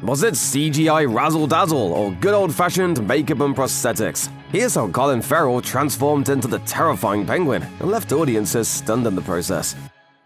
Was it CGI razzle dazzle or good old-fashioned makeup and prosthetics? Here's how Colin Farrell transformed into the terrifying Penguin and left audiences stunned in the process.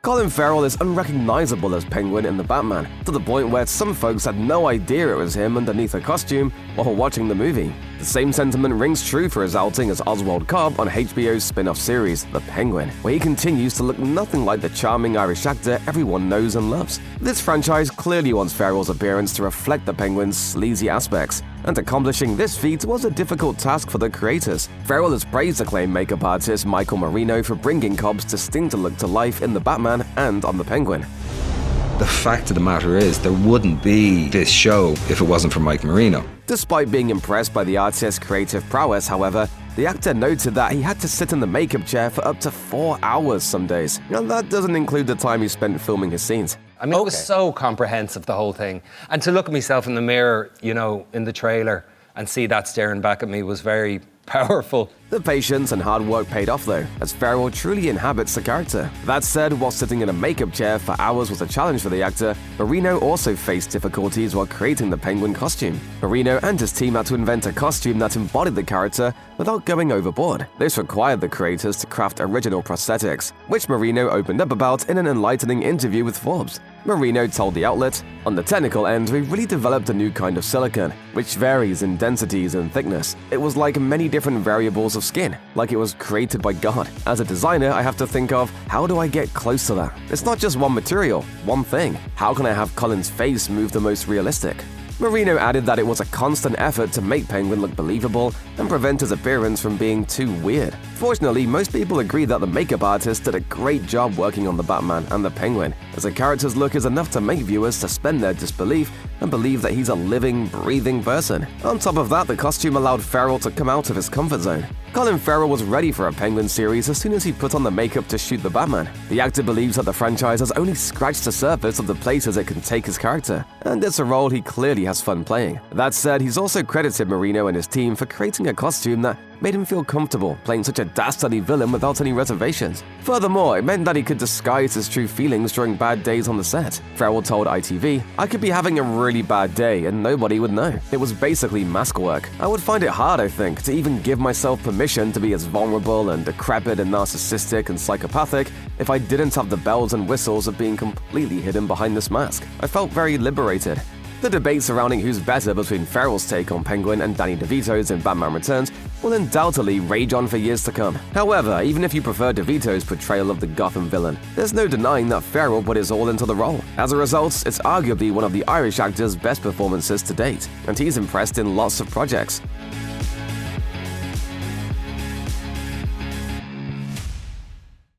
Colin Farrell is unrecognizable as Penguin in The Batman, to the point where some folks had no idea it was him underneath a costume while watching the movie. The same sentiment rings true for his outing as Oswald Cobb on HBO's spin-off series, The Penguin, where he continues to look nothing like the charming Irish actor everyone knows and loves. This franchise clearly wants Farrell's appearance to reflect the Penguin's sleazy aspects, and accomplishing this feat was a difficult task for the creators. Farrell has praised acclaimed makeup artist Michael Marino for bringing Cobb's distinct look to life in The Batman and on The Penguin. The fact of the matter is, there wouldn't be this show if it wasn't for Mike Marino. Despite being impressed by the artist's creative prowess, however, the actor noted that he had to sit in the makeup chair for up to 4 hours some days. And that doesn't include the time he spent filming his scenes. I mean, It was so comprehensive, the whole thing. And to look at myself in the mirror, in the trailer, and see that staring back at me was very powerful. The patience and hard work paid off though, as Farrell truly inhabits the character. That said, while sitting in a makeup chair for hours was a challenge for the actor, Marino also faced difficulties while creating the Penguin costume. Marino and his team had to invent a costume that embodied the character without going overboard. This required the creators to craft original prosthetics, which Marino opened up about in an enlightening interview with Forbes. Marino told the outlet, "On the technical end, we really developed a new kind of silicone, which varies in densities and thickness. It was like many different variables of skin, like it was created by God. As a designer, I have to think of, how do I get close to that? It's not just one material, one thing. How can I have Colin's face move the most realistic?" Marino added that it was a constant effort to make Penguin look believable and prevent his appearance from being too weird. Fortunately, most people agree that the makeup artist did a great job working on the Batman and the Penguin, as the character's look is enough to make viewers suspend their disbelief and believe that he's a living, breathing person. On top of that, the costume allowed Farrell to come out of his comfort zone. Colin Farrell was ready for a Penguin series as soon as he put on the makeup to shoot the Batman. The actor believes that the franchise has only scratched the surface of the places it can take his character, and it's a role he clearly has fun playing. That said, he's also credited Marino and his team for creating a costume that made him feel comfortable playing such a dastardly villain without any reservations. Furthermore, it meant that he could disguise his true feelings during bad days on the set. Farrell told ITV, "I could be having a really bad day and nobody would know. It was basically mask work. I would find it hard, I think, to even give myself permission to be as vulnerable and decrepit and narcissistic and psychopathic if I didn't have the bells and whistles of being completely hidden behind this mask. I felt very liberated." The debate surrounding who's better between Farrell's take on Penguin and Danny DeVito's in Batman Returns will undoubtedly rage on for years to come. However, even if you prefer DeVito's portrayal of the Gotham villain, there's no denying that Farrell put his all into the role. As a result, it's arguably one of the Irish actor's best performances to date, and he's impressed in lots of projects.